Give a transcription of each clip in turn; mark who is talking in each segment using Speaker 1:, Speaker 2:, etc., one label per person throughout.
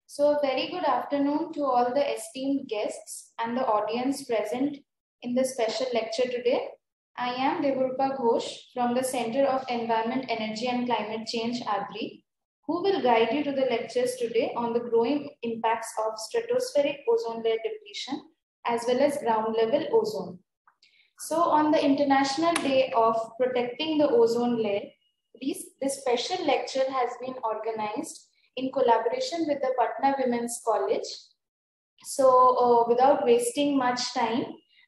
Speaker 1: So a very good afternoon to all the esteemed guests and the audience present in the special lecture today. I am Devurupa Ghosh from the Center of Environment, Energy and Climate Change, ADRI, who will guide you to the lectures today on the growing impacts of stratospheric ozone layer depletion as well as ground level ozone. So on the International Day of Protecting the Ozone Layer, this special lecture has been organized in collaboration with the Patna Women's College. So without wasting much time,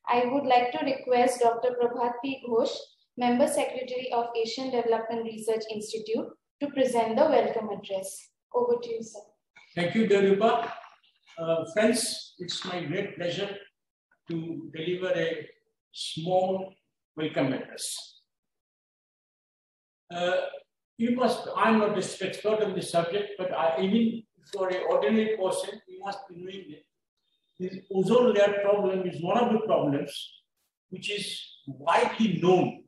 Speaker 1: I would like to request Dr. Prabhat P. Ghosh, Member Secretary of Asian Development Research Institute, to present the welcome address. Over to you, sir.
Speaker 2: Thank you, Devurupa. Friends, it's my great pleasure to deliver a small welcome address. I'm not an expert on this subject, but even for an ordinary person, you must be knowing that this ozone layer problem is one of the problems which is widely known.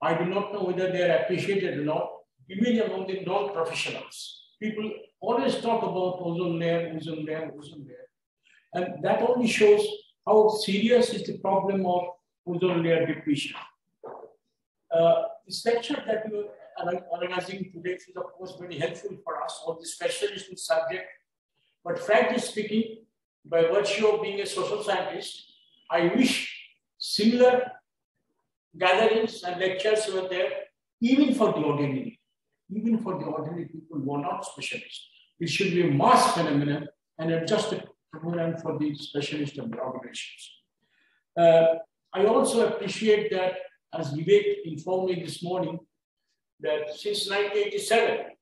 Speaker 2: I do not know whether they are appreciated or not, even among the non-professionals. People always talk about ozone layer, ozone layer, ozone layer. And that only shows how serious is the problem of ozone layer depletion. This lecture that we are organizing today is of course very helpful for us, all the specialists in the subject. But frankly speaking, by virtue of being a social scientist, I wish similar gatherings and lectures were there, even for the ordinary people who are not specialists. It should be a mass phenomenon and not just a phenomenon for the specialists of the organizations. I also appreciate that, as Vivek informed me this morning, that since 1987,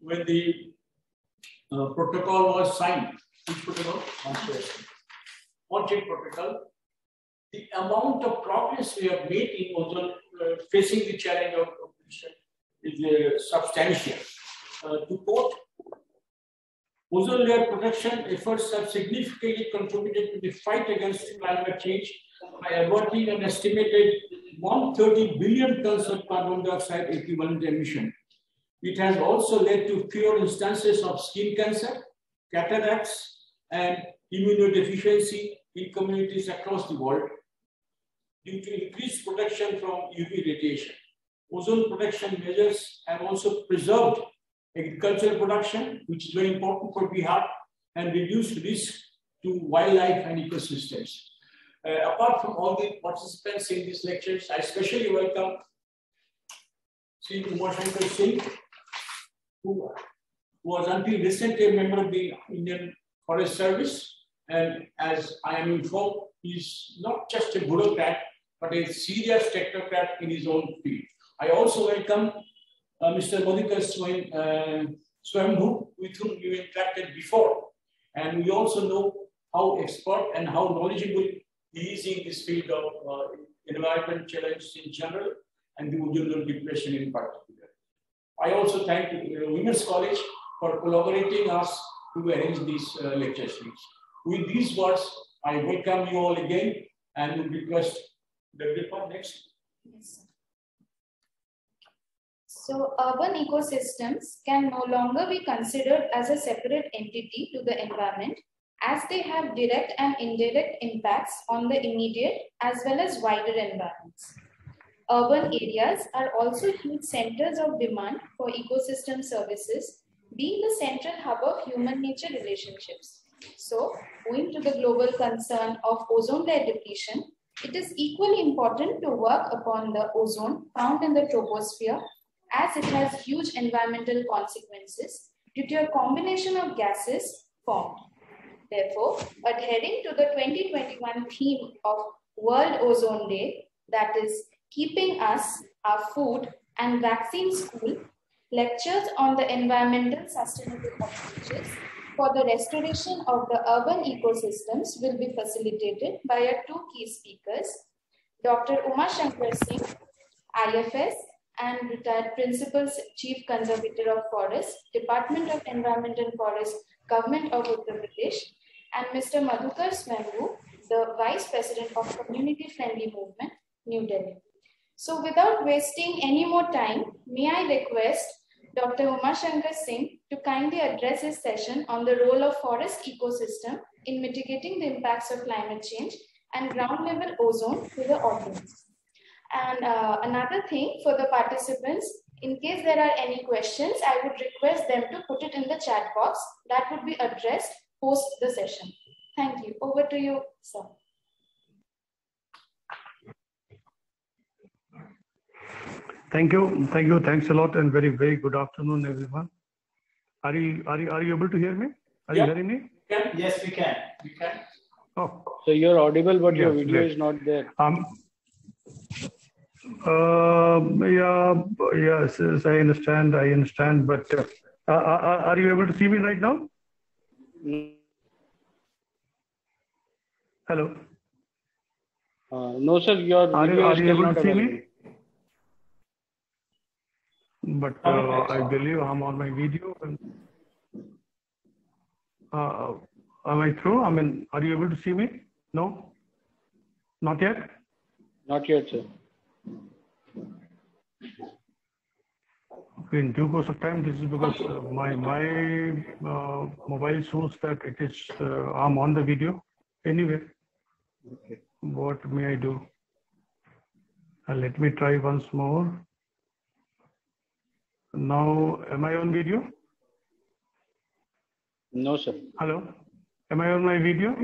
Speaker 2: when the protocol was signed, which protocol? Montreal Protocol, the amount of progress we have made in ozone facing the challenge of pollution is substantial. To quote, ozone layer protection efforts have significantly contributed to the fight against climate change by averting an estimated 130 billion tons of carbon dioxide equivalent emission. It has also led to fewer instances of skin cancer, cataracts, and immunodeficiency in communities across the world due to increased protection from UV radiation. Ozone protection measures have also preserved agricultural production, which is very important for Bihar, and reduced risk to wildlife and ecosystems. Apart from all the participants in these lectures, I especially welcome Sri Umashankar Singh, who was until recently a member of the Indian Forest Service. And as I am informed, he's not just a bureaucrat, but a serious technocrat in his own field. I also welcome Mr. Madhukar Swayambhu, with whom we interacted before. And we also know how expert and how knowledgeable he is in this field of environment challenges in general and the ozone depletion in particular. I also thank the Women's College for collaborating us to arrange these lecture series. With these words, I welcome you all again and would request the report next.
Speaker 1: Yes. So urban ecosystems can no longer be considered as a separate entity to the environment, as they have direct and indirect impacts on the immediate as well as wider environments. Urban areas are also huge centers of demand for ecosystem services, being the central hub of human-nature relationships. So, owing to the global concern of ozone layer depletion, it is equally important to work upon the ozone found in the troposphere, as it has huge environmental consequences due to a combination of gases formed. Therefore, adhering to the 2021 theme of World Ozone Day, that is, keeping us, our food and vaccines cool, lectures on the environmental sustainable approaches for the restoration of the urban ecosystems will be facilitated by our two key speakers, Dr. Umashankar Singh, IFS, and retired Principal Chief Conservator of Forests, Department of Environment and Forest, Government of Uttar Pradesh, and Mr. Madhukar Swayambhu, the Vice President of Community Friendly Movement, New Delhi. So without wasting any more time, may I request Dr. Umashankar Singh to kindly address his session on the role of forest ecosystem in mitigating the impacts of climate change and ground level ozone to the audience. And another thing for the participants, in case there are any questions, I would request them to put it in the chat box that would be addressed post the session. Thank you. Over to you, sir.
Speaker 3: Thank you. Thanks a lot, and very good afternoon, everyone. Are you able to hear me? Are you hearing me?
Speaker 2: Yes, we can.
Speaker 3: Oh.
Speaker 4: So you're audible, but your video is not there.
Speaker 3: Yes, I understand. But are you able to see me right now? Hello.
Speaker 4: No, sir. Your video
Speaker 3: are
Speaker 4: is
Speaker 3: you
Speaker 4: still
Speaker 3: able
Speaker 4: not
Speaker 3: to see
Speaker 4: available.
Speaker 3: me? But I believe I'm on my video. And, am I through? I mean, are you able to see me? No? Not yet?
Speaker 4: Not yet, sir.
Speaker 3: In due course of time, this is because my mobile shows that it is I'm on the video. Anyway, okay. What may I do? Let me try once more. Now, am I on video?
Speaker 4: No, sir.
Speaker 3: Hello? Am I on my video?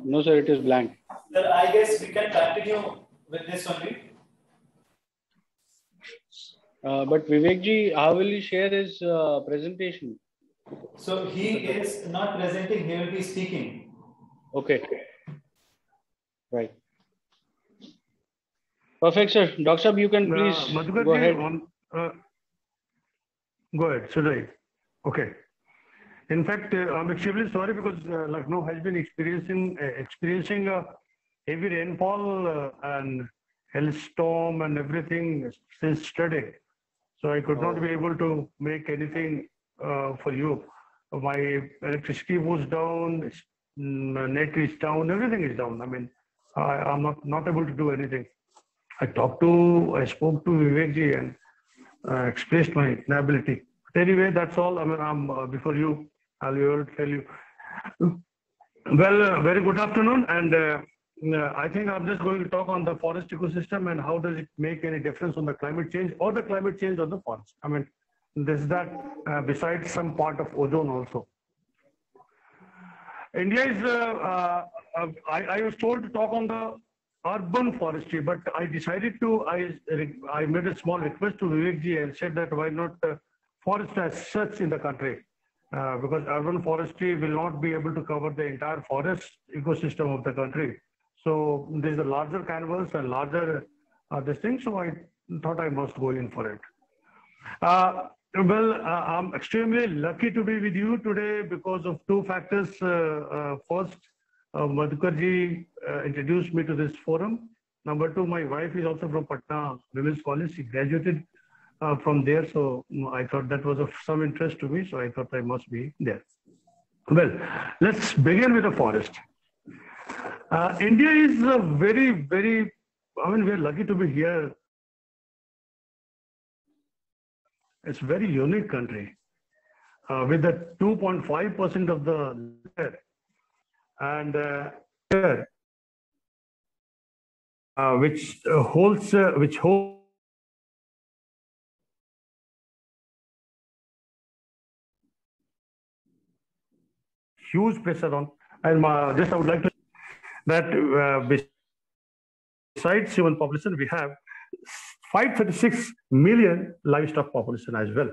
Speaker 4: No, sir. It is blank.
Speaker 5: Sir, I guess we can continue with this only.
Speaker 4: But Vivek ji, how will he share his presentation?
Speaker 5: So he is not presenting, he will be speaking.
Speaker 4: Okay. Right. Perfect, sir. Dr. Sahab, you can please go ahead.
Speaker 3: Go ahead, should I? Okay. In fact, I'm extremely sorry because Lucknow has been experiencing a heavy rainfall and hailstorm and everything since yesterday. So I could not be able to make anything for you. My electricity was down, net is down, everything is down. I mean, I'm not able to do anything. I spoke to Vivek ji and expressed my inability. But anyway, that's all. I mean, I'm before you, I'll be able to tell you. Well, very good afternoon. And I think I'm just going to talk on the forest ecosystem and how does it make any difference on the climate change or the climate change on the forest. I mean, this is that besides some part of ozone also. India is, I was told to talk on the urban forestry, but I decided to, I made a small request to Vivek ji and said that why not forest as such in the country, because urban forestry will not be able to cover the entire forest ecosystem of the country. So there's a larger canvas and larger this thing, so I thought I must go in for it. I'm extremely lucky to be with you today because of two factors. First, Madhukar ji introduced me to this forum. Number two, my wife is also from Patna Women's College. She graduated from there, so I thought that was of some interest to me, so I thought I must be there. Well, let's begin with the forest. India is a very, I mean, we're lucky to be here. It's a very unique country with the 2.5% of the land and which holds huge pressure on. And just I would like to that besides human population, we have 536 million livestock population as well.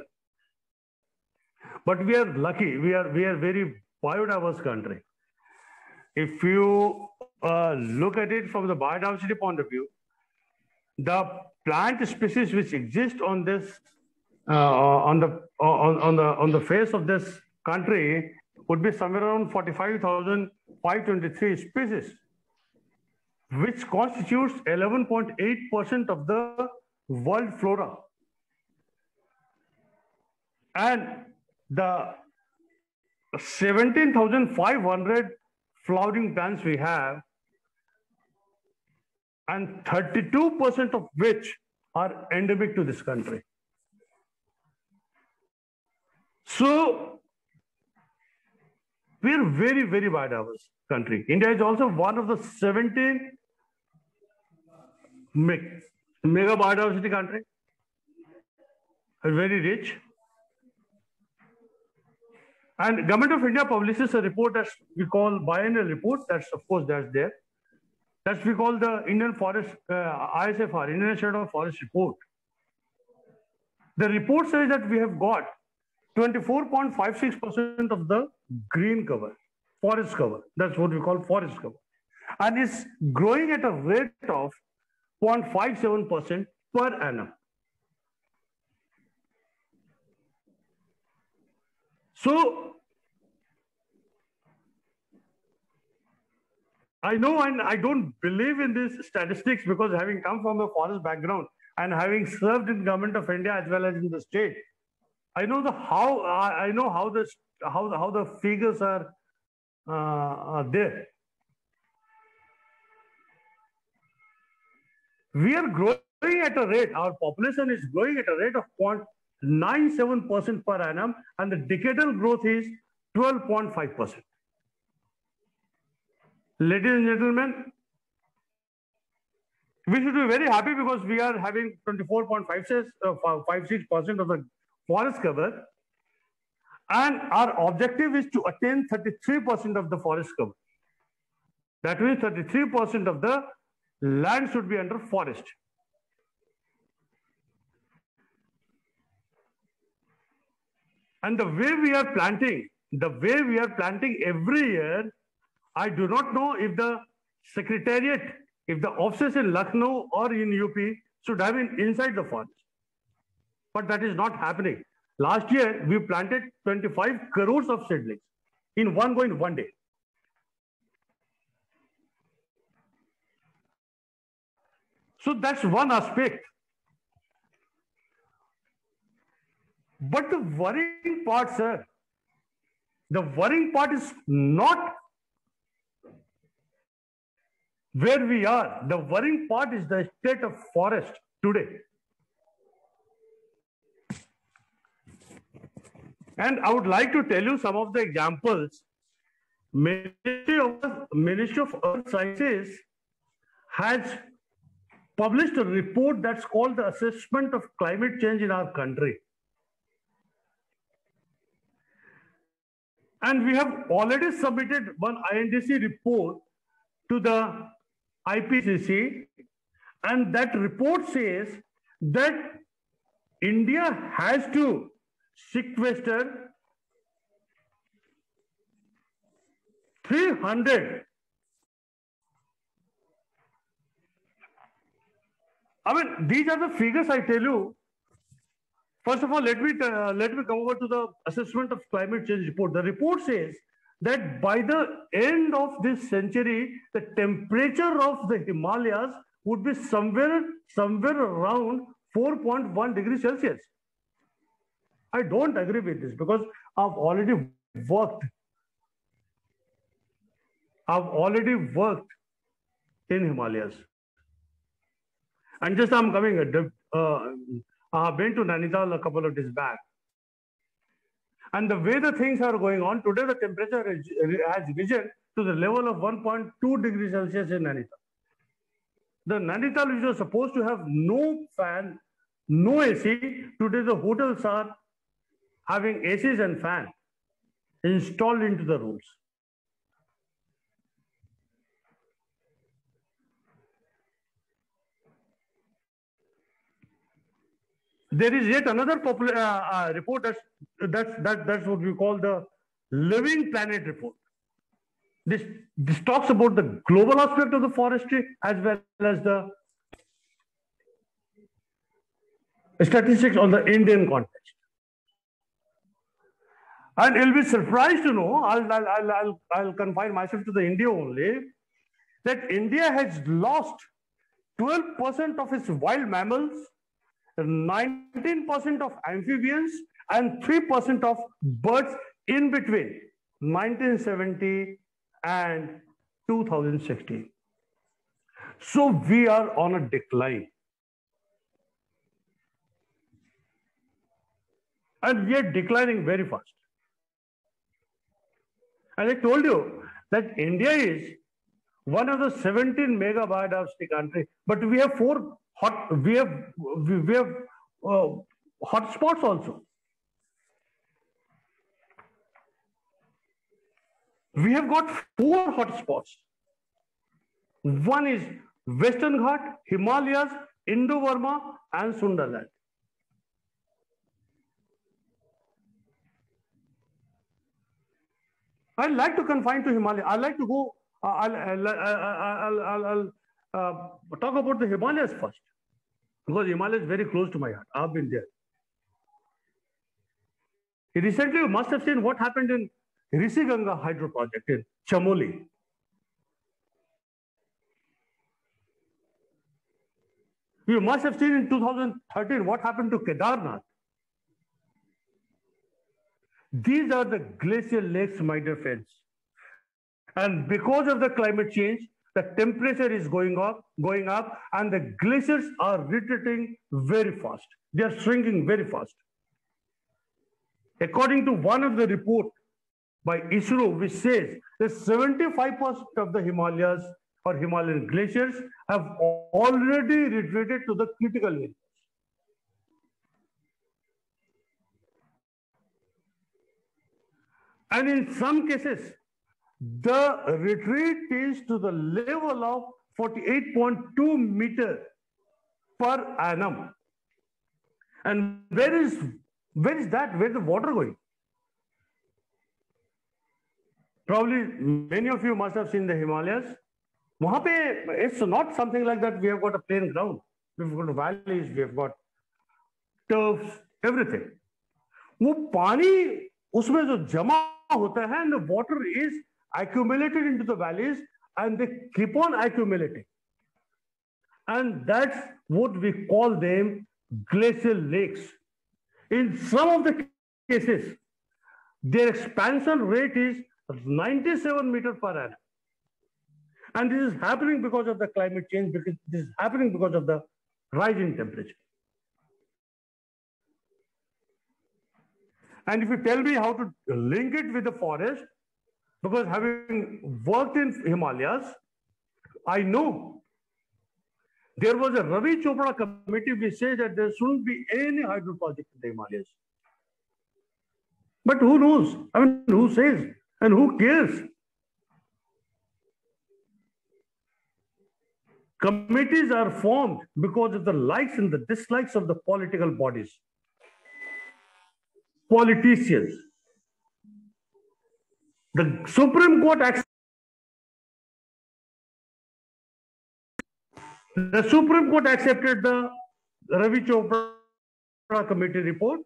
Speaker 3: But we are lucky. We are very biodiverse country. If you look at it from the biodiversity point of view, the plant species which exist on this on the face of this country would be somewhere around 45,523 species, which constitutes 11.8% of the world flora. And the 17,500 flowering plants we have, and 32% of which are endemic to this country. So we are very, very biodiverse country. India is also one of the 17 mega biodiversity country. Very rich. And Government of India publishes a report that we call biennial report. That's of course that's there. That's we call the Indian Forest ISFR, Indian Institute of Forest Report. The report says that we have got 24.56% of the green cover, forest cover. That's what we call forest cover. And it's growing at a rate of 0.57% per annum. So I know, and I don't believe in these statistics because having come from a forest background and having served in Government of India as well as in the state, I know how the figures are there. We are growing at a rate. Our population is growing at a rate of 0.97% per annum, and the decadal growth is 12.5%. Ladies and gentlemen, we should be very happy because we are having 24.56% of the forest cover, and our objective is to attain 33% of the forest cover. That means 33% of the land should be under forest. And the way we are planting every year, I do not know if the secretariat, if the offices in Lucknow or in UP should have been inside the forest. But that is not happening. Last year, we planted 25 crores of seedlings in one day. So that's one aspect. But the worrying part, sir, the worrying part is not where we are. The worrying part is the state of forest today. And I would like to tell you some of the examples. Ministry of Earth Sciences has published a report that's called the Assessment of Climate Change in our country. And we have already submitted one INDC report to the IPCC, and that report says that India has to sequester 300. I mean, these are the figures I tell you. First of all, let me come over to the Assessment of Climate Change report. The report says that by the end of this century, the temperature of the Himalayas would be somewhere around 4.1 degrees Celsius. I don't agree with this because I've already worked in Himalayas. And just I'm coming, I've been to Nainital a couple of days back. And the way the things are going on, today the temperature has risen to the level of 1.2 degrees Celsius in Nainital. The Nainital, which was supposed to have no fan, no AC, today the hotels are having ACs and fans installed into the rooms. There is yet another report that's what we call the Living Planet report. This talks about the global aspect of the forestry as well as the statistics on the Indian context. And you'll be surprised to know, I'll confine myself to the India only, that India has lost 12% of its wild mammals, 19% of amphibians, and 3% of birds in between 1970 and 2016. So we are on a decline. and yet declining very fast. And I told you that India is one of the 17 mega biodiversity countries, but we have hotspots also. We have got 4 hotspots. One is Western Ghat, Himalayas, Indo-Burma, and Sundarland. I'd like to confine to Himalaya. I'd like to go. I'll talk about the Himalayas first, because Himalaya is very close to my heart. I've been there. Recently, you must have seen what happened in Rishi Ganga hydro project in Chamoli. You must have seen in 2013 what happened to Kedarnath. These are the glacial lakes, my dear friends. And because of the climate change, the temperature is going up, and the glaciers are retreating very fast. They are shrinking very fast. According to one of the reports by ISRO, which says that 75% of the Himalayas or Himalayan glaciers have already retreated to the critical range. And in some cases, the retreat is to the level of 48.2 meters per annum. And where is that? Where is the water going? Probably many of you must have seen the Himalayas. Wahan pe, it's not something like that. We have got a plain ground. We've got valleys, we have got turfs, everything. वो पानी उसमें जो जमा होता है, and the water is accumulated into the valleys, and they keep on accumulating. And that's what we call them glacial lakes. In some of the cases, their expansion rate is 97 meters per annum. And this is happening because of the climate change, because this is happening because of the rise in temperature. And if you tell me how to link it with the forest, because having worked in Himalayas, I know there was a Ravi Chopra committee which says that there shouldn't be any hydro project in the Himalayas. But who knows? I mean, who says and who cares? Committees are formed because of the likes and the dislikes of the political bodies, politicians. The Supreme Court accepted the Ravi Chopra committee report,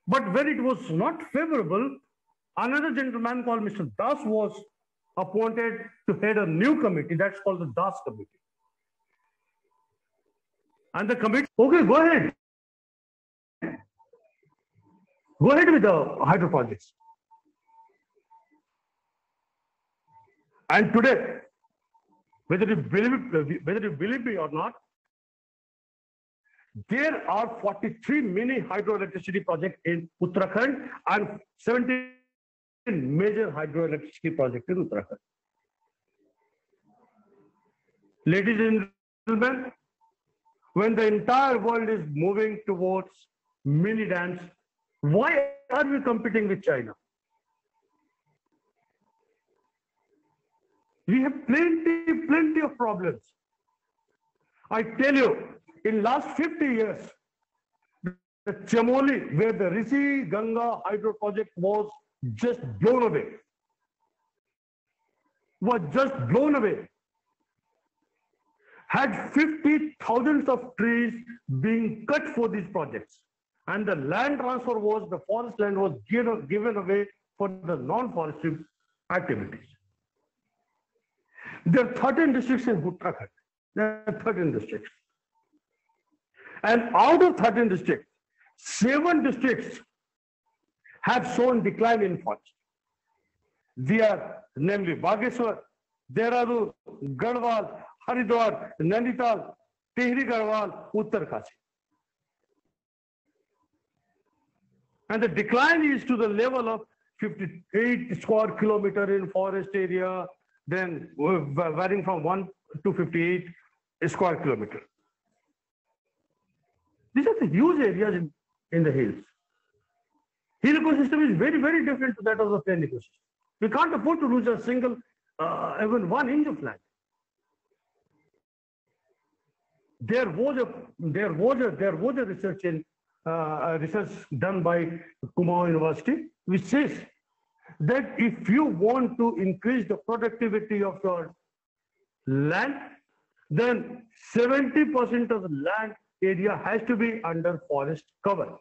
Speaker 3: but when it was not favorable, another gentleman called Mr. Das was appointed to head a new committee that's called the Das Committee. And the committee, okay, go ahead. Go ahead with the hydro projects. And today, whether you believe me or not, there are 43 mini hydroelectricity projects in Uttarakhand and 17 major hydroelectricity projects in Uttarakhand. Ladies and gentlemen, when the entire world is moving towards mini dams, why are we competing with China? We have plenty of problems. I tell you, in last 50 years, the Chamoli, where the Rishi Ganga hydro project was just blown away, had 50,000 of trees being cut for these projects. And the land transfer was, the forest land was given away for the non-forestry activities. There are 13 districts in Uttarakhand. There are 13 districts. And out of 13 districts, 7 districts have shown decline in forest. They are namely Bageshwar, Dehradun, Garhwal, Haridwar, Nainital, Tehri Garhwal, Uttarkashi. And the decline is to the level of 58 square kilometer in forest area, then varying from 1 to 58 square kilometer. These are the huge areas in the hills. Hill ecosystem is very, very different to that of the plain ecosystem. We can't afford to lose a single, even 1 inch of land. There was a research done by Kumaon University, which says that if you want to increase the productivity of your land, then 70% of the land area has to be under forest cover.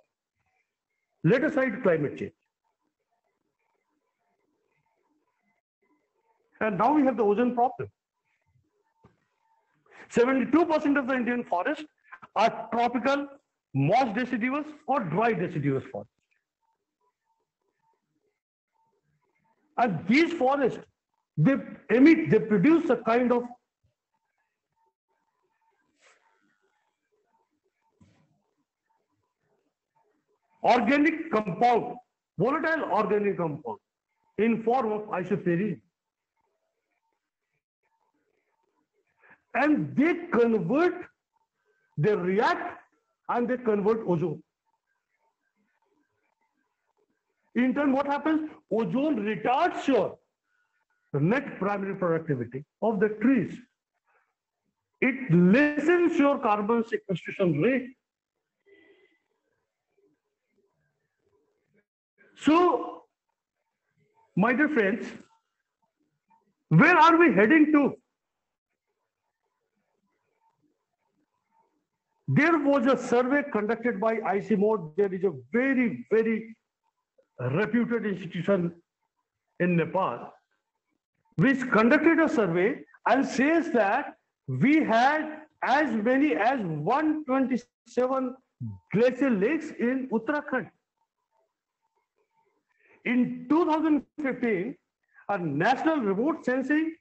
Speaker 3: Let aside climate change. And now we have the ozone problem. 72% of the Indian forests are tropical, moist deciduous or dry deciduous forests. And these forests, they produce a kind of organic compound, volatile organic compound in form of isoprene. And they react and they convert ozone. In turn, what happens? Ozone retards your net primary productivity of the trees. It lessens your carbon sequestration rate. So, my dear friends, where are we heading to? There was a survey conducted by ICMOD. There is a very, very reputed institution in Nepal, which conducted a survey and says that we had as many as 127 glacial lakes in Uttarakhand. In 2015, a national remote sensing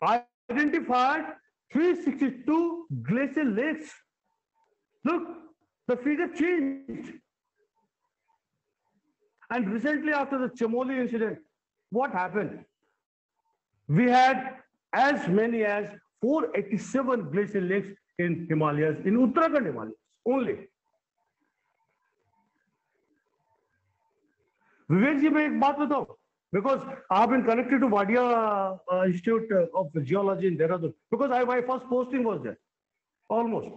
Speaker 3: identified 362 glacial lakes. Look, the figure changed. And recently, after the Chamoli incident, what happened? We had as many as 487 glacial lakes in Himalayas, in Uttarakhand Himalayas only. Vivek ji, मैं एक बात बताऊं, because I have been connected to Wadia Institute of Geology in Dehradun, because my first posting was there, almost.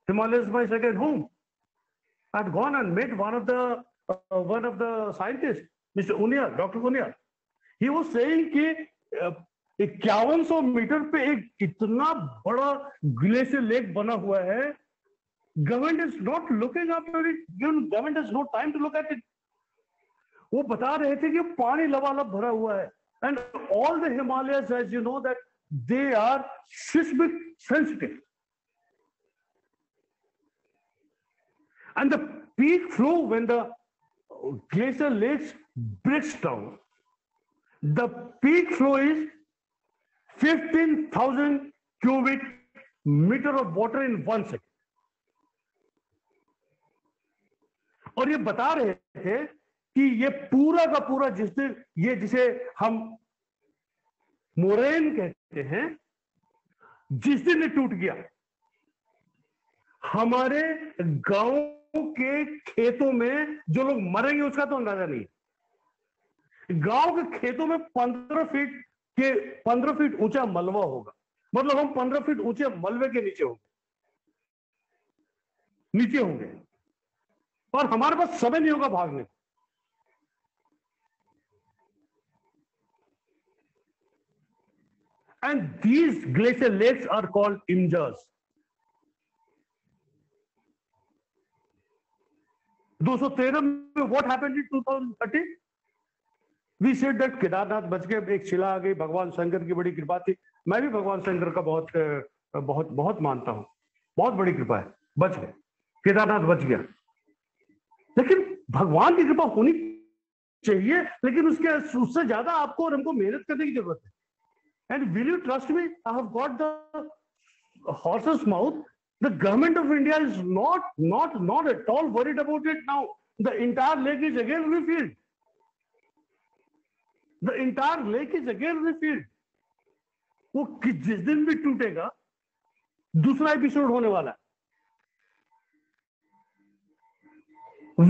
Speaker 3: Himalayas is my second home. I had gone and met one of the scientists, Mr. Unia, Dr. Unia. He was saying कि 5100 metre पे एक इतना बड़ा glacier lake बना हुआ है. Government is not looking after it. Government has no time to look at it. वो बता रहे थे कि पानी लबालब भरा हुआ है. And all the Himalayas, as you know, that they are seismic sensitive. And the peak flow, when the glacial lakes breaks down, the peak flow is 15,000 cubic meter of water in 1 second. और ये बता रहे थे कि ये पूरा का पूरा जिसे हम मोरेन कहते हैं, जिस दिन ये टूट गया, हमारे गांव के खेतों में जो लोग मरेंगे उसका तो अंदाजा नहीं. गांव के खेतों में 15 फीट ऊंचा मलबा होगा. मतलब हम 15 फीट ऊंचे मलबे के नीचे होंगे और हमारे पास समय नहीं होगा भागने. And these glacial lakes are called imjars. 213 में what happened in 2030? We said that Kedarnath बच गए, एक शिला आ गई, भगवान शंकर की बड़ी कृपा थी. मैं भी भगवान शंकर का बहुत मानता हूं, बहुत बड़ी कृपा है, बच गए, केदारनाथ बच गया. लेकिन भगवान की कृपा होनी चाहिए, लेकिन उससे ज्यादा आपको और हमको मेहनत करने की जरूरत है. And will you trust me? I have got the horse's mouth The government of India is not at all worried about it now. The entire lake is again refilled. The entire lake is again refilled. वो जिस दिन भी टूटेगा दूसरा episode होने वाला है.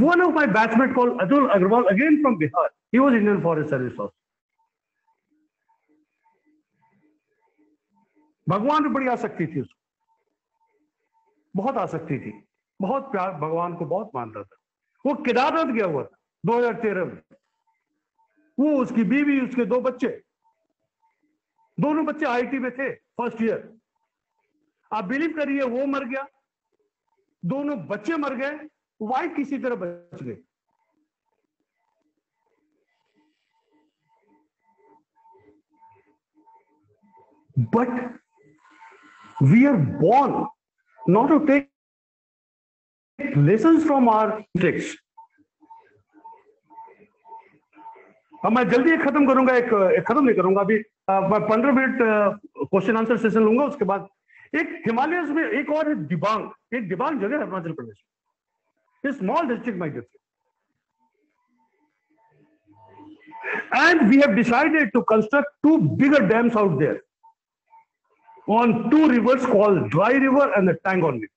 Speaker 3: One of my batchmates called Atul Agarwal, again from Bihar. He was Indian Forest Service also. भगवान पे बड़ी आसक्ति थी उसको, बहुत आसक्ति थी, बहुत प्यार, भगवान को बहुत मानता था. वो केदारनाथ गया हुआ था 2013 में. वो, उसकी बीवी, उसके 2 बच्चे, दोनों बच्चे आईटी में थे, फर्स्ट ईयर. आप बिलीव करिए, वो मर गया, दोनों बच्चे मर गए, वाइफ किसी तरह बच गई. But we are born not to take lessons from our mistakes. अब मैं जल्दी खत्म करूंगा, खत्म नहीं करूंगा अभी. मैं 15 मिनट क्वेश्चन आंसर सेशन लूंगा. उसके बाद एक हिमालयस में एक और है दिबांग. एक दिबांग जगह है अरुणाचल प्रदेश में, small district my dear. And we have decided to construct 2 bigger dams out there on 2 rivers called Dry River and the Tangon River.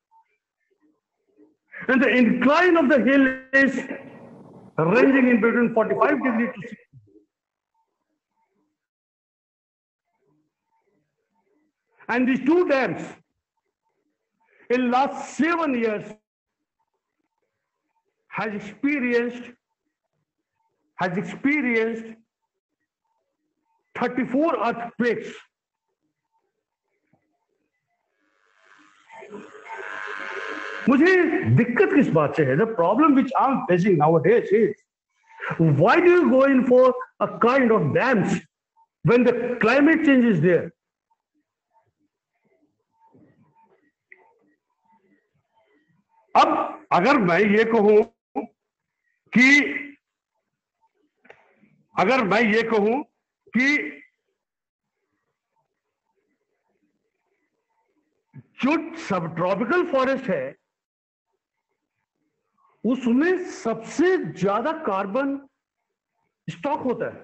Speaker 3: And the incline of the hill is ranging in between 45 degrees to 60. And these 2 dams in last 7 years has experienced 34 earthquakes. मुझे दिक्कत किस बात से है? The problem which I'm facing nowadays is, why do you go in for a kind of dams when the climate change is there? अब अगर मैं ये कहूं कि जो सब ट्रॉपिकल फॉरेस्ट है उसमें सबसे ज्यादा कार्बन स्टॉक होता है,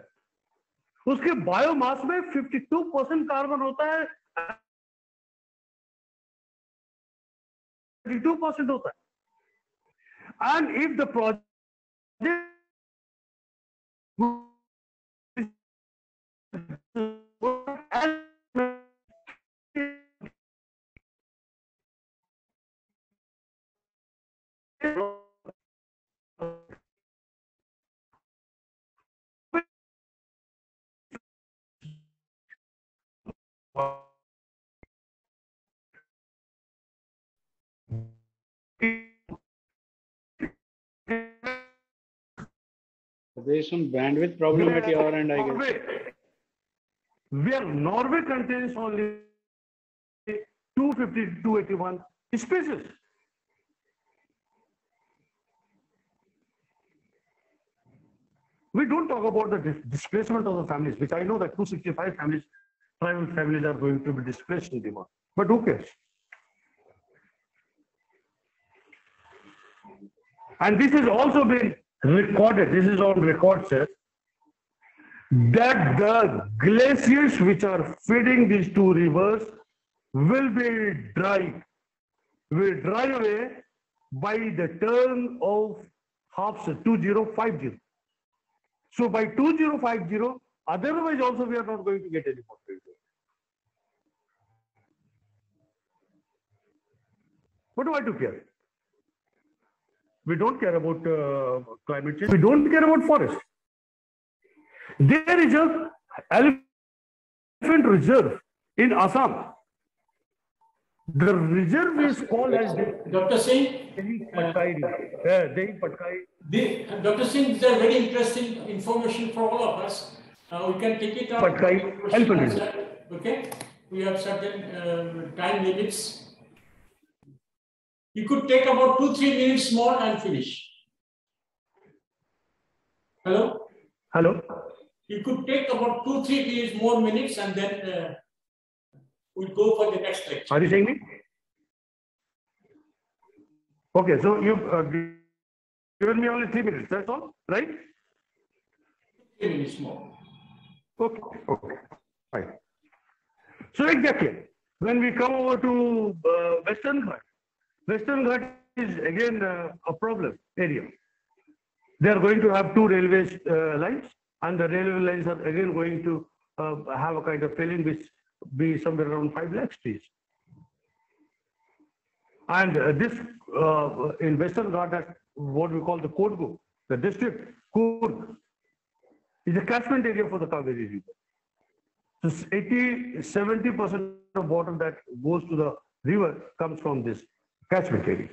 Speaker 3: उसके बायोमास में 52% कार्बन होता है, 32% होता है. And if the project
Speaker 4: There is some bandwidth problem at your end, I guess.
Speaker 3: Where Norway contains only 250 to 281 species. We don't talk about the displacement of the families, which I know that 265 families, tribal families are going to be displaced in Dima. But who cares? And this has also been recorded, this is on record, sir, that the glaciers which are feeding these 2 rivers will dry away by the turn of half 2050. So by 2050, otherwise also we are not going to get any more. What do I do care? We don't care about climate change. We don't care about forest. There is an elephant reserve in Assam. The reserve is called as
Speaker 2: Dr. Singh. Dr. Singh, these are very interesting information for all of us. We can take it up.
Speaker 3: Elephant reserve.
Speaker 2: Okay. We have certain time limits. You could take about 2-3 minutes more and finish. Hello?
Speaker 3: Hello?
Speaker 2: You could take about 2-3 more minutes and then we'll go for the next lecture.
Speaker 3: Are you saying me? Okay, so you've given me only 3 minutes, that's all, right?
Speaker 2: 3 minutes more.
Speaker 3: Okay, okay, fine. So exactly, when we come over to Western Ghat is again a problem area. They are going to have 2 railway lines, and the railway lines are again going to have a kind of filling which be somewhere around 5 lakh trees. And this in Western Ghat, what we call the Kodgu, the district Coorg, is a catchment area for the Kaveri River. So 70% of water that goes to the river comes from this catchment area.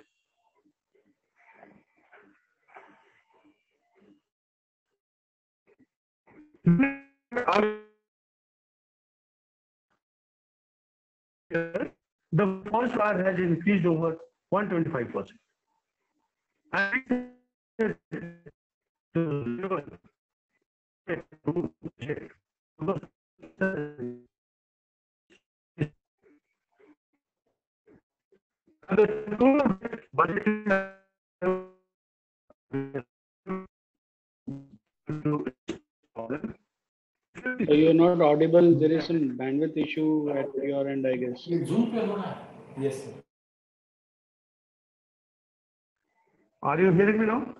Speaker 3: The forest fire has increased over 125%. And
Speaker 4: So you're not audible. There is some bandwidth issue at your end, I guess.
Speaker 5: Yes, sir.
Speaker 3: Are you hearing me now?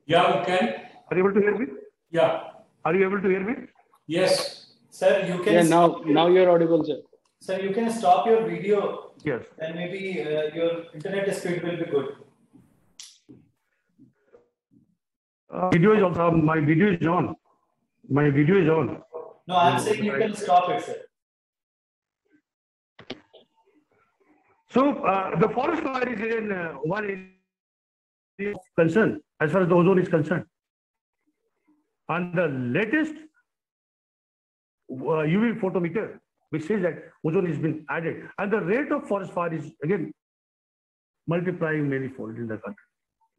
Speaker 2: Yeah, we can.
Speaker 3: Are you able to hear me?
Speaker 2: Yeah.
Speaker 3: Are you able to hear me?
Speaker 2: Yes.
Speaker 5: Sir, you can.
Speaker 4: Yeah, now you're audible, sir.
Speaker 5: Sir, you can stop your video.
Speaker 3: Yes.
Speaker 5: And maybe your internet speed will be good.
Speaker 3: Video is also, my video is on. My video is on.
Speaker 5: No, I'm saying you can stop it, sir.
Speaker 3: So the forest fire is in one area of concern as far as the ozone is concerned. And the latest UV photometer, which says that ozone has been added, and the rate of forest fire is again multiplying manifold in the country.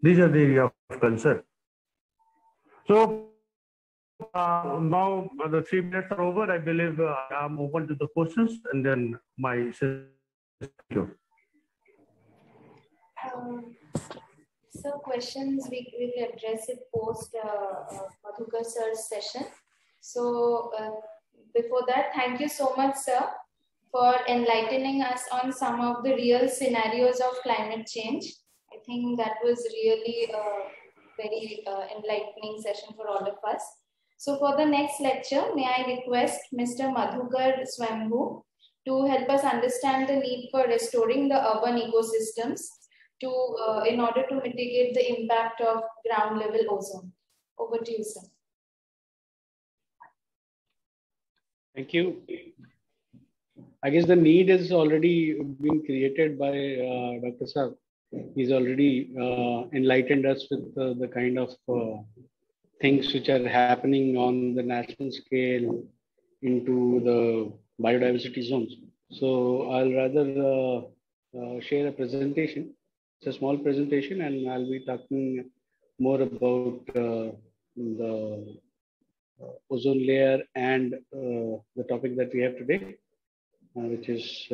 Speaker 3: These are the area of concern. So now the 3 minutes are over. I believe I'm open to the questions, and then my session.
Speaker 1: So questions we will address it post Madhukar sir's session. So before that, thank you so much, sir, for enlightening us on some of the real scenarios of climate change. I think that was really a very enlightening session for all of us. So for the next lecture, may I request Mr. Madhukar Swambhu to help us understand the need for restoring the urban ecosystems in order to mitigate the impact of ground level ozone. Over to you, sir.
Speaker 4: Thank you. I guess the need is already been created by Dr. Saab. He's already enlightened us with the kind of things which are happening on the national scale into the biodiversity zones. So I'll rather share a presentation. It's a small presentation, and I'll be talking more about the ozone layer and the topic that we have today, which is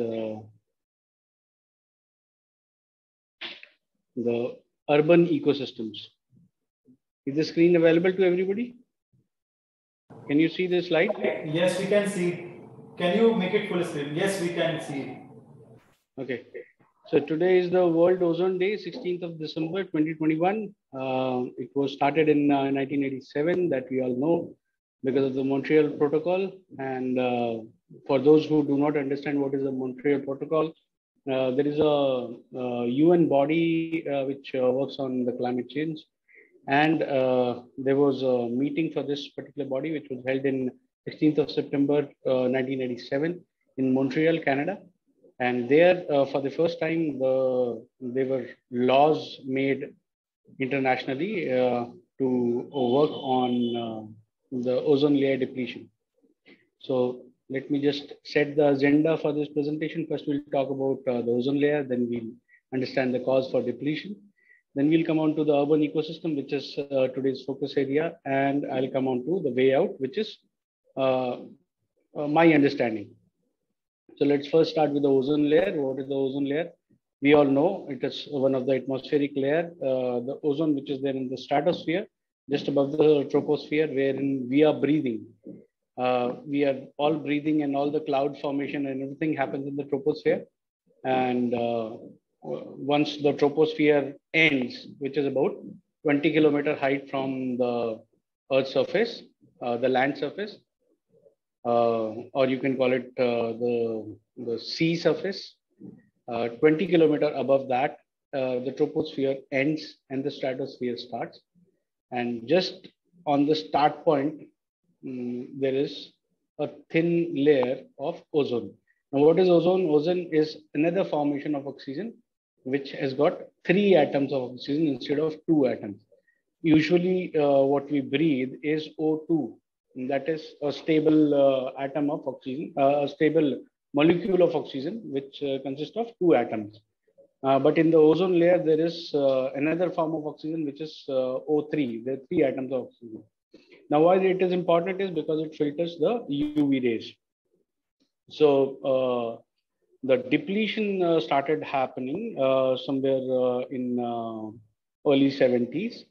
Speaker 4: the urban ecosystems. Is the screen available to everybody? Can you see this slide?
Speaker 5: Yes, we can see. Can you make it full screen? Yes, we can see.
Speaker 4: Okay. So today is the World Ozone Day, 16th of December, 2021. It was started in 1987, that we all know, because of the Montreal Protocol. And for those who do not understand what is the Montreal Protocol, there is a UN body which works on the climate change. And there was a meeting for this particular body, which was held in 16th of September, 1987 in Montreal, Canada. And there, for the first time, there were laws made internationally to work on the ozone layer depletion. So let me just set the agenda for this presentation. First, we'll talk about the ozone layer, then we'll understand the cause for depletion. Then we'll come on to the urban ecosystem, which is today's focus area, and I'll come on to the way out, which is my understanding. So let's first start with the ozone layer. What is the ozone layer? We all know it is one of the atmospheric layer, the ozone, which is there in the stratosphere, just above the troposphere, wherein we are breathing. We are all breathing, and all the cloud formation and everything happens in the troposphere. And once the troposphere ends, which is about 20-kilometer height from the Earth's surface, the land surface, or you can call it the sea surface, 20-kilometer above that, the troposphere ends and the stratosphere starts. And just on the start point, there is a thin layer of ozone. Now, what is ozone? Ozone is another formation of oxygen, which has got 3 atoms of oxygen instead of 2 atoms. Usually, what we breathe is O2. That is a stable atom of oxygen, a stable molecule of oxygen, which consists of 2 atoms. But in the ozone layer, there is another form of oxygen, which is O3. There are 3 atoms of oxygen. Now, why it is important is because it filters the UV rays. So the depletion started happening somewhere in early 70s.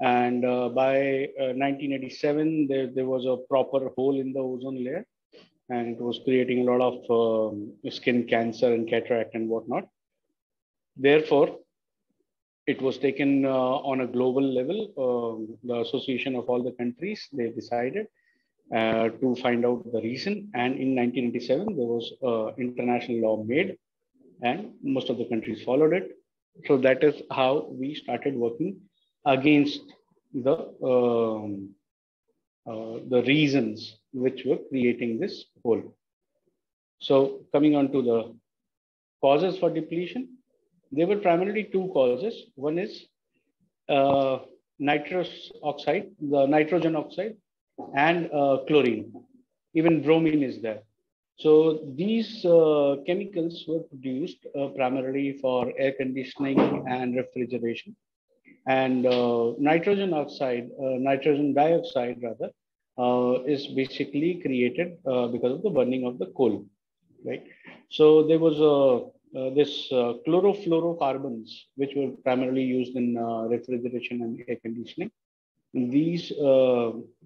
Speaker 4: And by 1987, there was a proper hole in the ozone layer, and it was creating a lot of skin cancer and cataract and whatnot. Therefore, it was taken on a global level. The association of all the countries, they decided to find out the reason. And in 1987, there was international law made, and most of the countries followed it. So that is how we started working against the reasons which were creating this hole. So coming on to the causes for depletion, there were primarily 2 causes. One is nitrous oxide, the nitrogen oxide, and chlorine. Even bromine is there. So these chemicals were produced primarily for air conditioning and refrigeration. And nitrogen oxide, nitrogen dioxide rather, is basically created because of the burning of the coal, right? So there was this chlorofluorocarbons, which were primarily used in refrigeration and air conditioning. These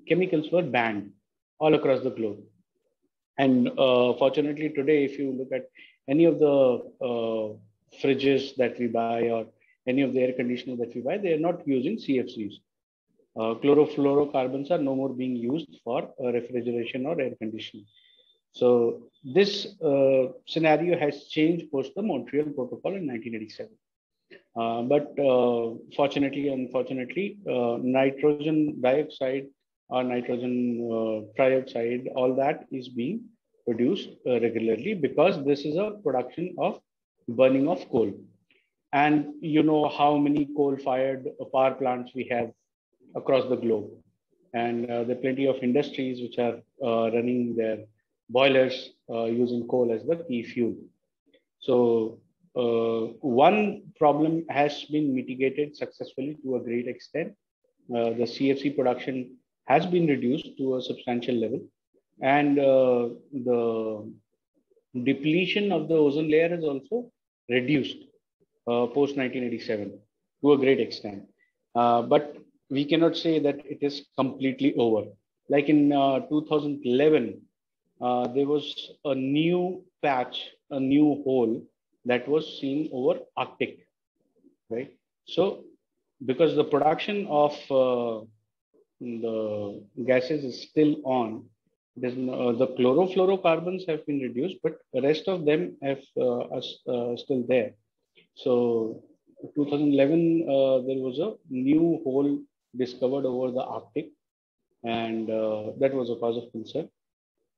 Speaker 4: chemicals were banned all across the globe. And fortunately today, if you look at any of the fridges that we buy or any of the air conditioners that we buy, they are not using CFCs. Chlorofluorocarbons are no more being used for refrigeration or air conditioning. So this scenario has changed post the Montreal Protocol in 1987. But fortunately, unfortunately, nitrogen dioxide or nitrogen trioxide, all that is being produced regularly because this is a production of burning of coal. And you know how many coal-fired power plants we have across the globe. And there are plenty of industries which are running their boilers using coal as the key fuel. So one problem has been mitigated successfully to a great extent. The CFC production has been reduced to a substantial level. And the depletion of the ozone layer is also reduced post 1987 to a great extent. But we cannot say that it is completely over. Like in 2011, there was a new patch, a new hole that was seen over Arctic, right? So because the production of the gases is still on, the chlorofluorocarbons have been reduced, but the rest of them have are still there. So 2011, there was a new hole discovered over the Arctic, and that was a cause of concern.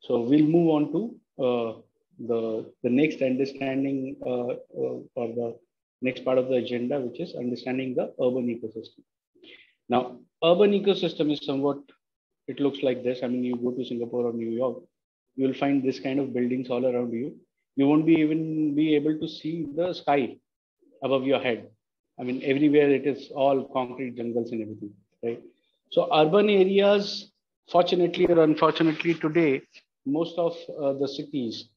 Speaker 4: So we'll move on to the next understanding or the next part of the agenda, which is understanding the urban ecosystem. Now, urban ecosystem is somewhat, it looks like this. I mean, you go to Singapore or New York, you will find this kind of buildings all around you. You won't even be able to see the sky above your head. I mean, everywhere it is all concrete jungles and everything, right? So urban areas, fortunately or unfortunately today, most of the cities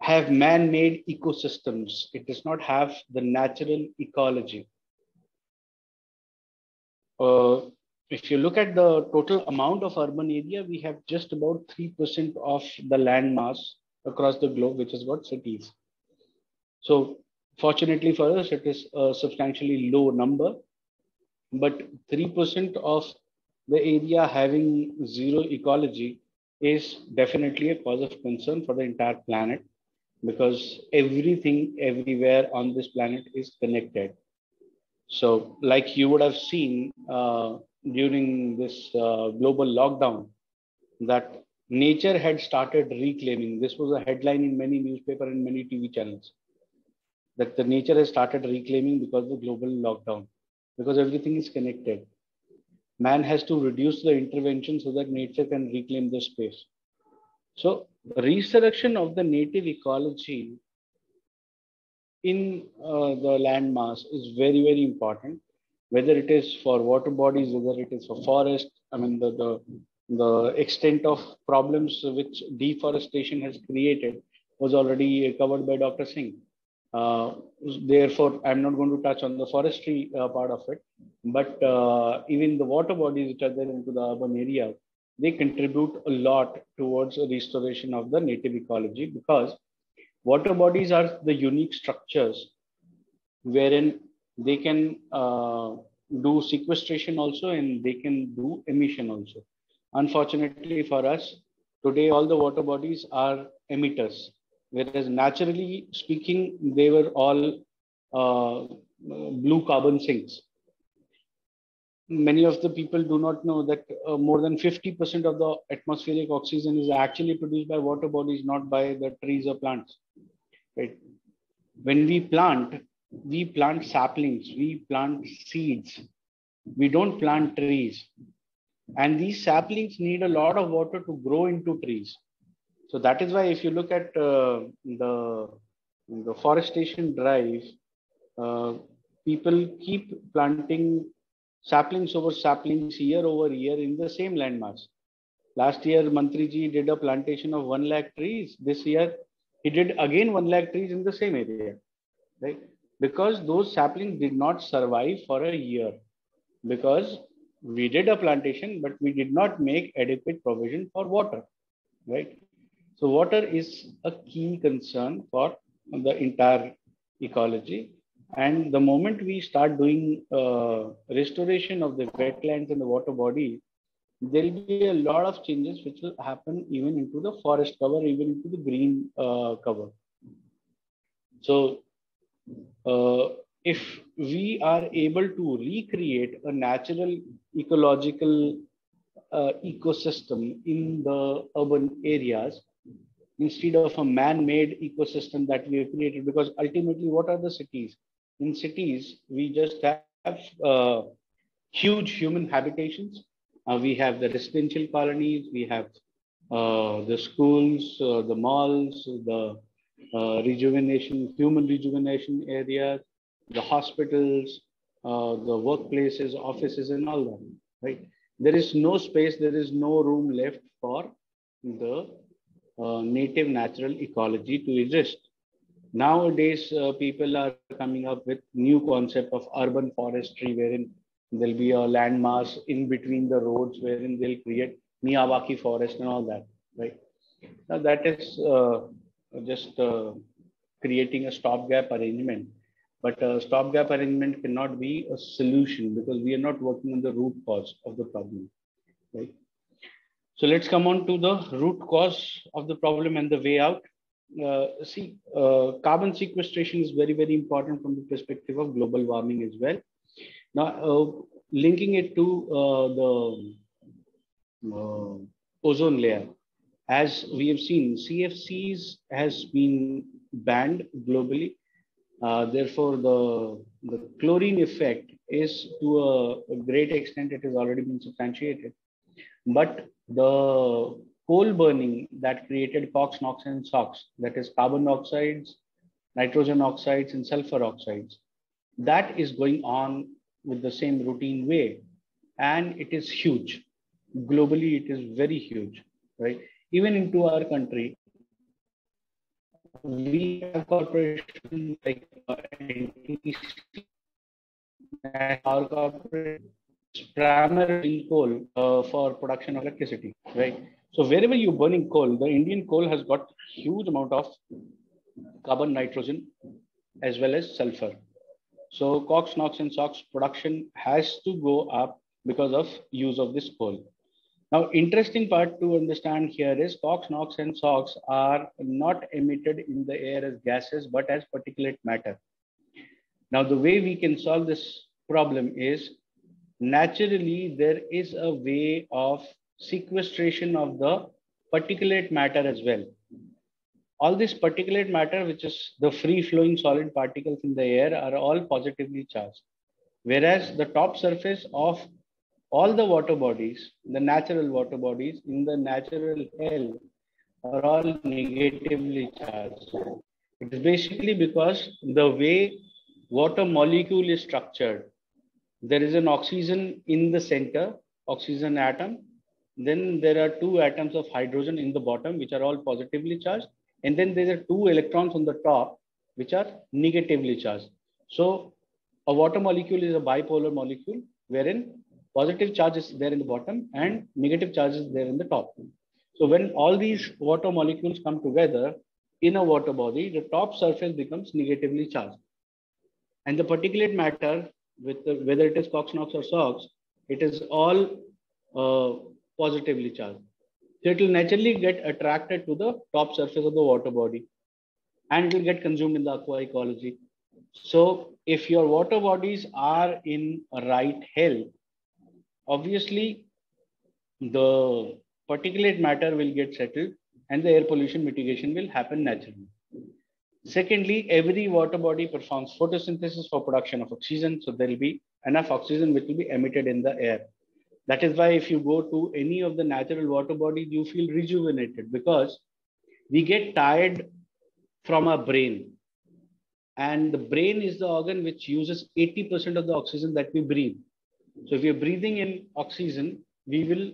Speaker 4: have man-made ecosystems. It does not have the natural ecology. If you look at the total amount of urban area, we have just about 3% of the land mass across the globe, which is what cities. So fortunately for us, it is a substantially low number, but 3% of the area having zero ecology is definitely a cause of concern for the entire planet, because everything everywhere on this planet is connected. So like you would have seen during this global lockdown, that nature had started reclaiming. This was a headline in many newspaper and many TV channels, that the nature has started reclaiming because of the global lockdown, because everything is connected. Man has to reduce the intervention so that nature can reclaim the space. So resurrection of the native ecology in the land mass is very, very important, whether it is for water bodies, whether it is for forest. I mean, the extent of problems which deforestation has created was already covered by Dr. Singh. Therefore, I'm not going to touch on the forestry part of it, but even the water bodies which are there into the urban area, they contribute a lot towards a restoration of the native ecology, because water bodies are the unique structures wherein they can do sequestration also, and they can do emission also. Unfortunately for us, today all the water bodies are emitters, whereas naturally speaking, they were all blue carbon sinks. Many of the people do not know that more than 50% of the atmospheric oxygen is actually produced by water bodies, not by the trees or plants. Right? When we plant saplings, we plant seeds. We don't plant trees. And these saplings need a lot of water to grow into trees. So that is why if you look at the forestation drive, people keep planting saplings over saplings year over year in the same landmass. Last year, Mantri ji did a plantation of 1 lakh trees. This year, he did again 1 lakh trees in the same area, right? Because those saplings did not survive for a year, because we did a plantation, but we did not make adequate provision for water, right? So water is a key concern for the entire ecology. And the moment we start doing restoration of the wetlands and the water body, there will be a lot of changes which will happen even into the forest cover, even into the green cover. So if we are able to recreate a natural ecological ecosystem in the urban areas, instead of a man-made ecosystem that we have created, because ultimately what are the cities? In cities, we just have huge human habitations. We have the residential colonies, we have the schools, the malls, the human rejuvenation areas, the hospitals, the workplaces, offices, and all that, right? There is no space, there is no room left for the native natural ecology to exist. Nowadays, people are coming up with new concept of urban forestry, wherein there'll be a landmass in between the roads, wherein they'll create Miyawaki forest and all that, right? Now that is just creating a stopgap arrangement, but a stopgap arrangement cannot be a solution, because we are not working on the root cause of the problem, right? So let's come on to the root cause of the problem and the way out. Carbon sequestration is very, very important from the perspective of global warming as well. Now, linking it to the ozone layer, as we have seen, CFCs has been banned globally. Therefore, the chlorine effect is to a great extent, it has already been substantiated. But the coal burning that created COX, NOx, and SOx, that is carbon oxides, nitrogen oxides, and sulfur oxides, that is going on with the same routine way. And it is huge. Globally, it is very huge, right? Even into our country, we have corporations like NTPC, our corporation is primarily coal for production of electricity, right? So wherever you're burning coal, the Indian coal has got huge amount of carbon, nitrogen, as well as sulfur. So COX, NOx, and SOx production has to go up because of use of this coal. Now, interesting part to understand here is COX, NOx, and SOx are not emitted in the air as gases, but as particulate matter. Now, the way we can solve this problem is naturally there is a way of sequestration of the particulate matter as well. All this particulate matter, which is the free flowing solid particles in the air, are all positively charged. Whereas the top surface of all the water bodies, the natural water bodies in the natural hell, are all negatively charged. It is basically because the way water molecule is structured. There is an oxygen in the center, oxygen atom. Then there are two atoms of hydrogen in the bottom, which are all positively charged. And then there are two electrons on the top, which are negatively charged. So a water molecule is a bipolar molecule, wherein positive charge is there in the bottom and negative charge is there in the top. So when all these water molecules come together in a water body, the top surface becomes negatively charged. And the particulate matter, with the, whether it is COX, NOx, or SOx, it is all positively charged. So it will naturally get attracted to the top surface of the water body and it will get consumed in the aqua ecology. So if your water bodies are in right health, obviously the particulate matter will get settled and the air pollution mitigation will happen naturally. Secondly, every water body performs photosynthesis for production of oxygen. So there will be enough oxygen which will be emitted in the air. That is why if you go to any of the natural water bodies, you feel rejuvenated because we get tired from our brain. And the brain is the organ which uses 80% of the oxygen that we breathe. So if you're breathing in oxygen, we will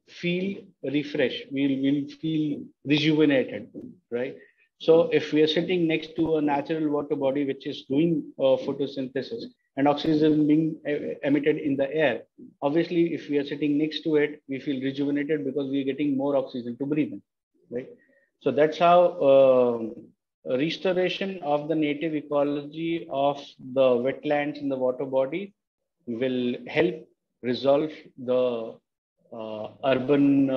Speaker 4: feel refreshed. We'll feel rejuvenated, right? So if we are sitting next to a natural water body which is doing photosynthesis and oxygen being emitted in the air, obviously if we are sitting next to it, we feel rejuvenated because we are getting more oxygen to breathe in, right? So that's how restoration of the native ecology of the wetlands in the water body will help resolve the urban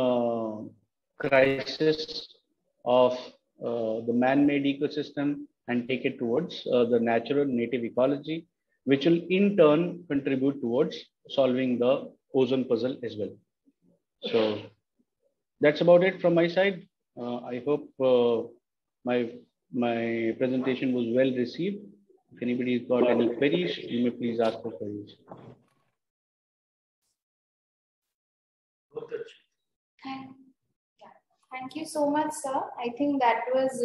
Speaker 4: crisis of the man-made ecosystem and take it towards the natural native ecology, which will in turn contribute towards solving the ozone puzzle as well. So that's about it from my side. I hope my presentation was well received. If anybody's got any queries, you may please ask for queries.
Speaker 1: Thank you so much, sir. I think that was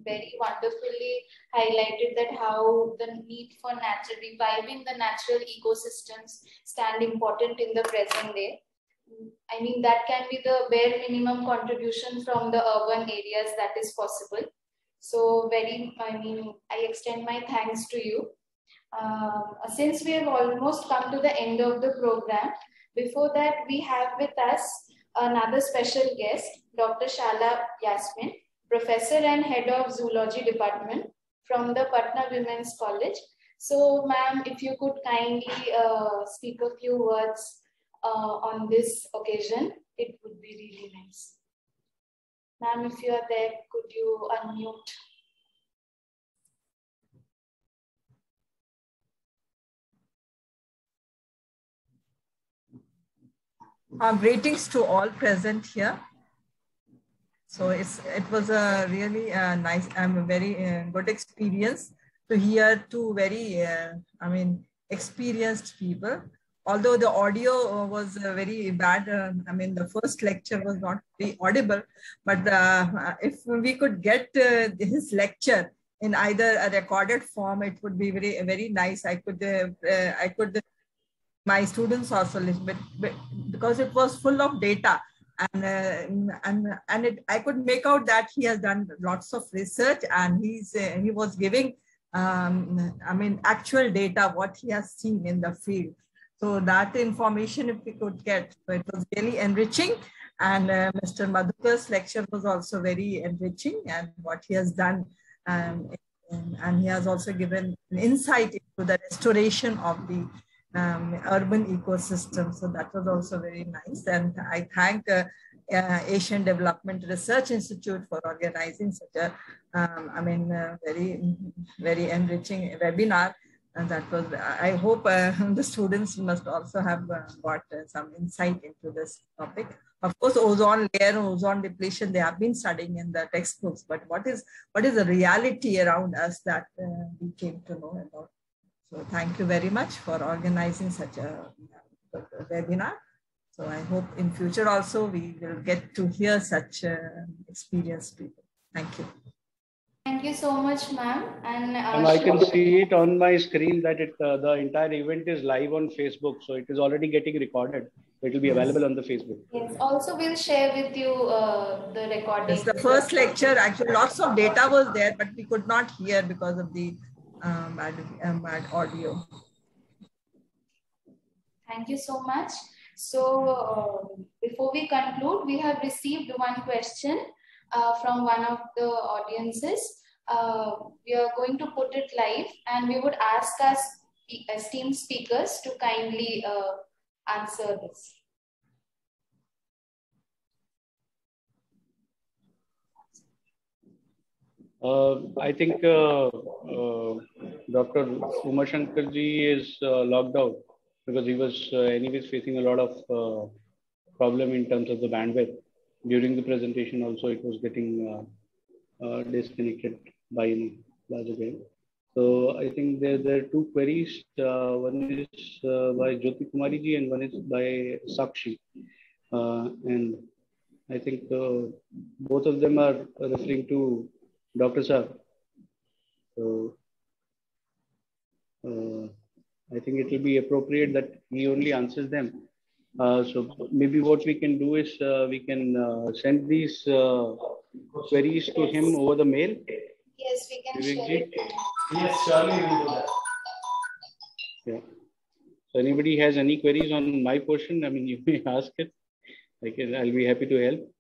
Speaker 1: very wonderfully highlighted that how the need for reviving the natural ecosystems stand important in the present day. I mean, that can be the bare minimum contribution from the urban areas that is possible. So I extend my thanks to you. Since we have almost come to the end of the program, before that we have with us another special guest, Dr. Shala Yasmin, Professor and Head of Zoology Department from the Patna Women's College. So ma'am, if you could kindly speak a few words on this occasion, it would be really nice. Ma'am, if you are there, could you unmute?
Speaker 6: Greetings to all present here. So it was a really nice, very good experience to hear two very, experienced people. Although the audio was very bad, the first lecture was not very audible, but if we could get his lecture in either a recorded form, it would be very, very nice. I could my students also listen, but because it was full of data I could make out that he has done lots of research, and he was giving, actual data, what he has seen in the field. So that information, if we could get, so it was really enriching. And Mr. Madhukar's lecture was also very enriching, and what he has done, and he has also given an insight into the restoration of the urban ecosystem. So that was also very nice. And I thank Asian Development Research Institute for organizing such a, very, very enriching webinar. And that was, I hope the students must also have got some insight into this topic. Of course, ozone layer, ozone depletion, they have been studying in the textbooks, but what is the reality around us that we came to know about? So thank you very much for organizing such a webinar. So I hope in future also we will get to hear such experienced people. Thank you.
Speaker 1: Thank you so much, ma'am. And
Speaker 4: I can see it on my screen that the entire event is live on Facebook. So it is already getting recorded. It will be available on the Facebook.
Speaker 1: Yes. Also, we'll share with you the recording.
Speaker 6: Yes, the first lecture, actually, lots of data was there, but we could not hear because of the bad audio.
Speaker 1: Thank you so much. So before we conclude, we have received one question from one of the audiences. We are going to put it live, and we would ask our esteemed speakers to kindly answer this.
Speaker 4: I think Dr. Uma Shankar ji is logged out because he was anyways facing a lot of problem in terms of the bandwidth. During the presentation also it was getting disconnected by large again. So I think there are two queries. One is by Jyoti Kumari ji and one is by Sakshi. And I think both of them are referring to Dr. Sir. So I think it will be appropriate that he only answers them. So maybe what we can do is we can send these queries to him over the mail.
Speaker 1: Yes, we can share it.
Speaker 5: Yes, surely we will do that.
Speaker 4: Yeah. So anybody has any queries on my portion, I mean, you may ask it. I'll be happy to help.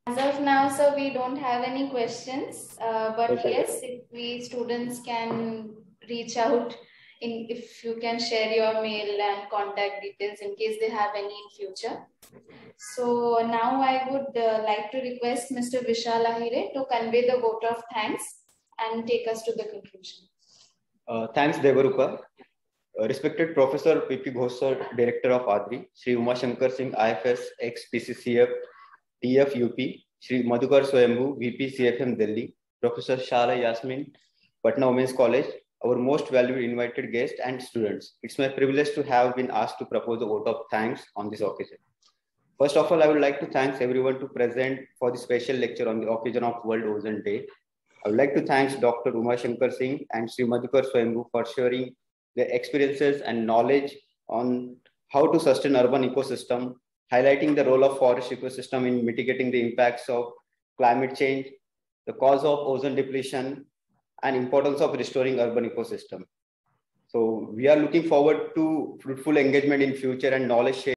Speaker 1: As of now, sir, we don't have any questions. But
Speaker 4: okay.
Speaker 1: Yes, if we students can reach out, if you can share your mail and contact details in case they have any in future. So now I would like to request Mr. Vishal Ahire to convey the vote of thanks and take us to the conclusion.
Speaker 7: Thanks, Devarupa. Respected Professor P.P. Ghosh sir, Director of ADRI, Shri Uma Shankar Singh, IFS, ex-PCCF, TFUP, Shri Madhukar Swayambhu, VP CFM Delhi, Professor Shala Yasmin, Patna Women's College, our most valued invited guests and students. It's my privilege to have been asked to propose a vote of thanks on this occasion. First of all, I would like to thank everyone to present for the special lecture on the occasion of World Ozone Day. I would like to thank Dr. Uma Shankar Singh and Shri Madhukar Swayambhu for sharing their experiences and knowledge on how to sustain urban ecosystem, highlighting the role of forest ecosystem in mitigating the impacts of climate change, the cause of ozone depletion, and importance of restoring urban ecosystem. So we are looking forward to fruitful engagement in future and knowledge sharing.